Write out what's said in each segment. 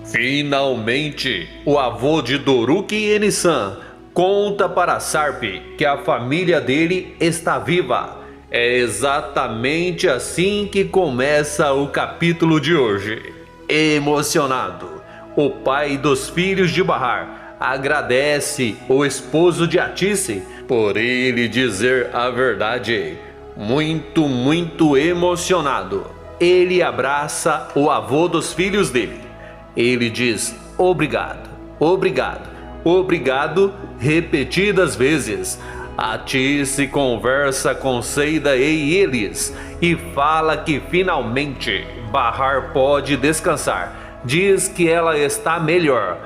Finalmente, o avô de Doruki Enisan conta para Sarp que a família dele está viva. É exatamente assim que começa o capítulo de hoje. Emocionado, o pai dos filhos de Bahar agradece o esposo de Atice por ele dizer a verdade. Muito emocionado, ele abraça o avô dos filhos dele. Ele diz obrigado, obrigado, obrigado repetidas vezes. Atice conversa com Seida e eles e fala que finalmente Bahar pode descansar. Diz que ela está melhor.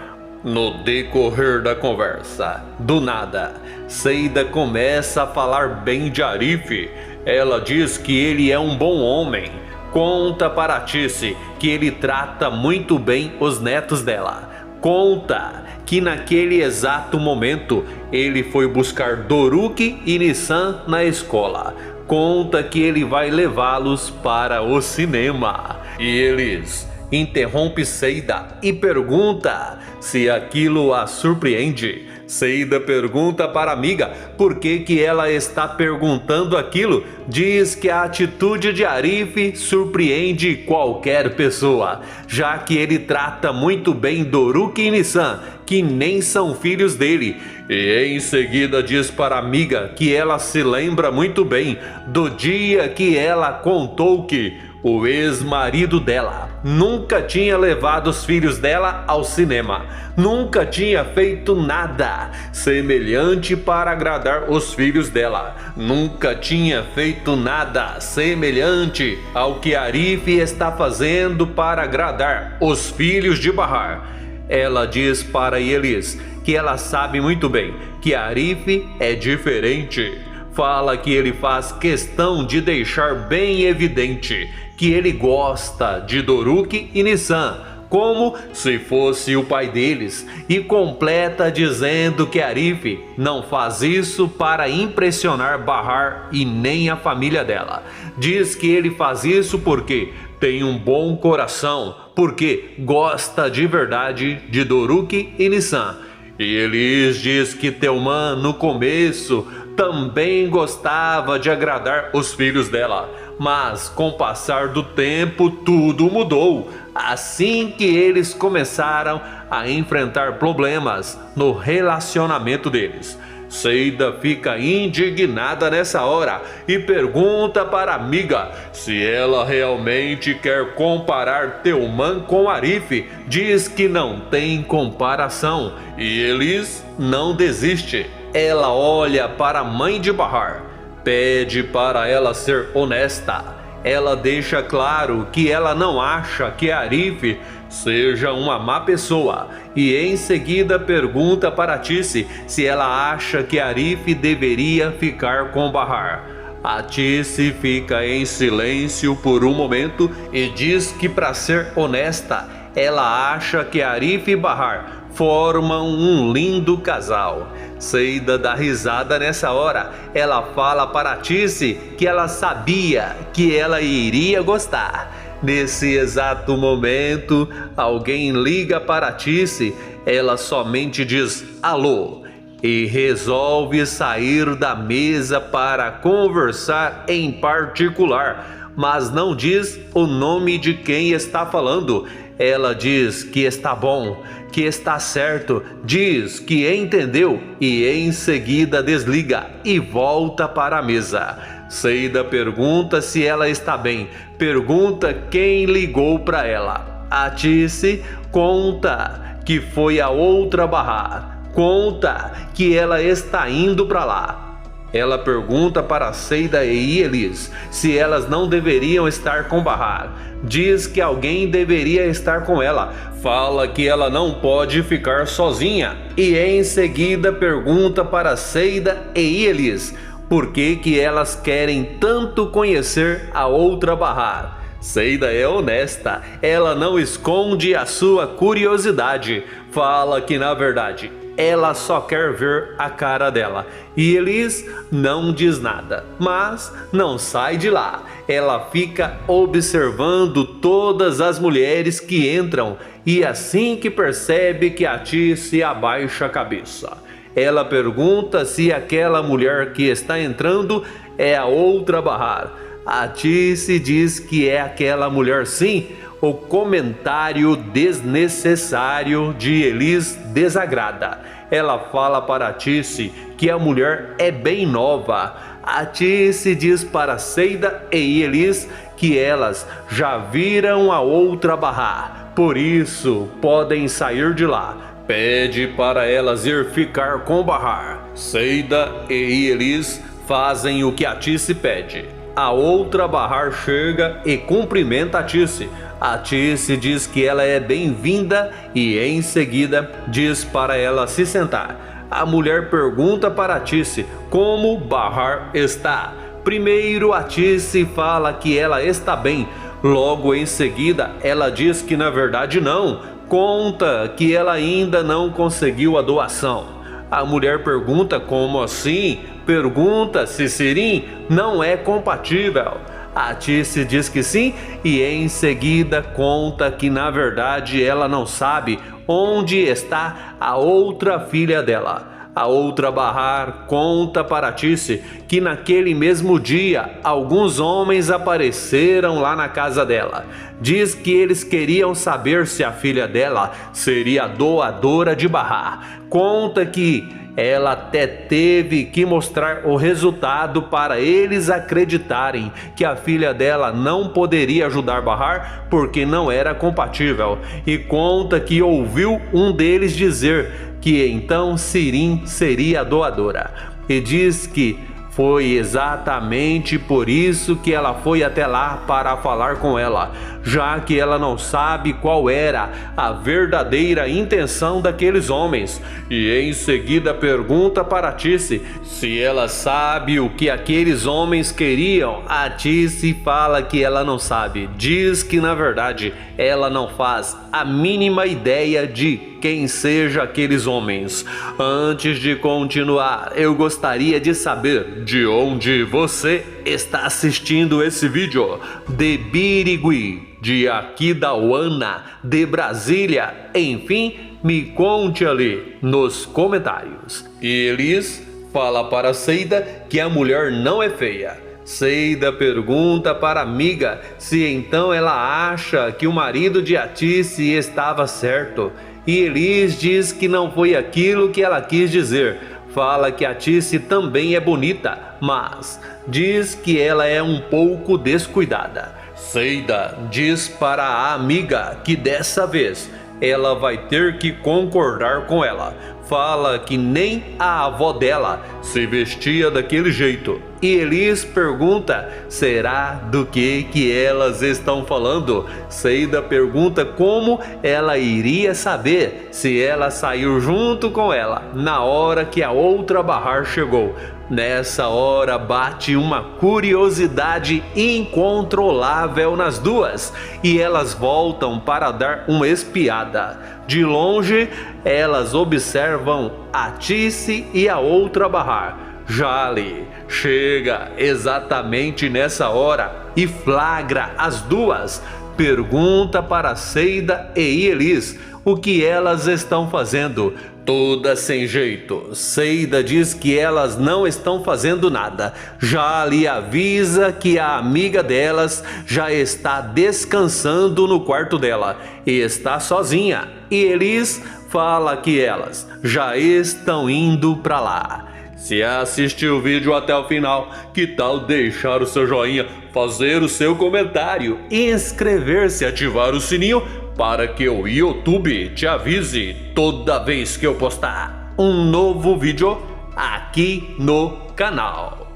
No decorrer da conversa, do nada, Seida começa a falar bem de Arif. Ela diz que ele é um bom homem. Conta para Atice que ele trata muito bem os netos dela. Conta que naquele exato momento ele foi buscar Doruki e Nissan na escola. Conta que ele vai levá-los para o cinema. E eles interrompem Seida e pergunta se aquilo a surpreende. Seida pergunta para a amiga por que ela está perguntando aquilo. Diz que a atitude de Arif surpreende qualquer pessoa, já que ele trata muito bem Doruki e Nissan, que nem são filhos dele. E em seguida diz para a amiga que ela se lembra muito bem do dia que ela contou que o ex-marido dela nunca tinha levado os filhos dela ao cinema, nunca tinha feito nada semelhante para agradar os filhos dela, nunca tinha feito nada semelhante ao que Arif está fazendo para agradar os filhos de Bahar. Ela diz para eles que ela sabe muito bem que Arif é diferente. Fala que ele faz questão de deixar bem evidente que ele gosta de Doruki e Nissan, como se fosse o pai deles, e completa dizendo que Arif não faz isso para impressionar Bahar e nem a família dela. Diz que ele faz isso porque tem um bom coração, porque gosta de verdade de Doruki e Nissan. E Elis diz que Teoman no começo também gostava de agradar os filhos dela, mas com o passar do tempo tudo mudou, assim que eles começaram a enfrentar problemas no relacionamento deles. Seida fica indignada nessa hora e pergunta para a amiga se ela realmente quer comparar Teoman com Arif. Diz que não tem comparação e Elis não desiste. Ela olha para a mãe de Bahar, pede para ela ser honesta. Ela deixa claro que ela não acha que Arif seja uma má pessoa e em seguida pergunta para Atice se ela acha que Arif deveria ficar com Bahar. Atice fica em silêncio por um momento e diz que, para ser honesta, ela acha que Arif e Bahar formam um lindo casal. Seida dá risada nessa hora. Ela fala para Atice que ela sabia que ela iria gostar. Nesse exato momento, alguém liga para Atice. Ela somente diz alô e resolve sair da mesa para conversar em particular, mas não diz o nome de quem está falando. Ela diz que está bom, que está certo, diz que entendeu e em seguida desliga e volta para a mesa. Seida pergunta se ela está bem, pergunta quem ligou para ela. Atice conta que foi a outra Bahar, conta que ela está indo para lá. Ela pergunta para Seida e Elis se elas não deveriam estar com Bahar. Diz que alguém deveria estar com ela. Fala que ela não pode ficar sozinha. E em seguida pergunta para Seida e Elis por que elas querem tanto conhecer a outra Bahar. Seida é honesta. Ela não esconde a sua curiosidade. Fala que na verdade ela só quer ver a cara dela. E Elis não diz nada, mas não sai de lá. Ela fica observando todas as mulheres que entram e assim que percebe que a Tice abaixa a cabeça, ela pergunta se aquela mulher que está entrando é a outra Bahar. A Tice diz que é aquela mulher sim. O comentário desnecessário de Elis desagrada. Ela fala para a Tice que a mulher é bem nova. A Tice diz para Seida e Elis que elas já viram a outra Bahar, por isso podem sair de lá. Pede para elas ir ficar com Bahar. Seida e Elis fazem o que a Tice pede. A outra Bahar chega e cumprimenta a Tice. A Tice diz que ela é bem-vinda e em seguida diz para ela se sentar. A mulher pergunta para a Tice como Bahar está. Primeiro a Tice fala que ela está bem. Logo em seguida ela diz que na verdade não. Conta que ela ainda não conseguiu a doação. A mulher pergunta como assim? Pergunta se Sirim não é compatível. A Tice diz que sim e em seguida conta que na verdade ela não sabe onde está a outra filha dela. A outra Bahar conta para Tice que naquele mesmo dia alguns homens apareceram lá na casa dela. Diz que eles queriam saber se a filha dela seria doadora de Bahar. Conta que ela até teve que mostrar o resultado para eles acreditarem que a filha dela não poderia ajudar Bahar porque não era compatível. E conta que ouviu um deles dizer que então Sirim seria a doadora. E diz que foi exatamente por isso que ela foi até lá para falar com ela, já que ela não sabe qual era a verdadeira intenção daqueles homens. E em seguida pergunta para Tice se ela sabe o que aqueles homens queriam. A Tice fala que ela não sabe, diz que na verdade ela não faz a mínima ideia de quem seja aqueles homens. Antes de continuar, eu gostaria de saber de onde você está assistindo esse vídeo. De Birigui, de Aquidauana, de Brasília, enfim, me conte ali nos comentários. E Elis fala para Seida que a mulher não é feia. Seida pergunta para a amiga se então ela acha que o marido de Tice estava certo. E Elis diz que não foi aquilo que ela quis dizer. Fala que a Tice também é bonita, mas diz que ela é um pouco descuidada. Seida diz para a amiga que dessa vez ela vai ter que concordar com ela. Fala que nem a avó dela se vestia daquele jeito. E Elis pergunta, será do que elas estão falando? Seida pergunta como ela iria saber se ela saiu junto com ela na hora que a outra Bahar chegou. Nessa hora bate uma curiosidade incontrolável nas duas e elas voltam para dar uma espiada. De longe, elas observam a Tice e a outra Bahar. Jale chega exatamente nessa hora e flagra as duas. Pergunta para Seida e Elis o que elas estão fazendo. Todas sem jeito. Seida diz que elas não estão fazendo nada. Jale avisa que a amiga delas já está descansando no quarto dela e está sozinha. E Elis fala que elas já estão indo para lá. Se assistiu o vídeo até o final, que tal deixar o seu joinha, fazer o seu comentário, inscrever-se e ativar o sininho para que o YouTube te avise toda vez que eu postar um novo vídeo aqui no canal.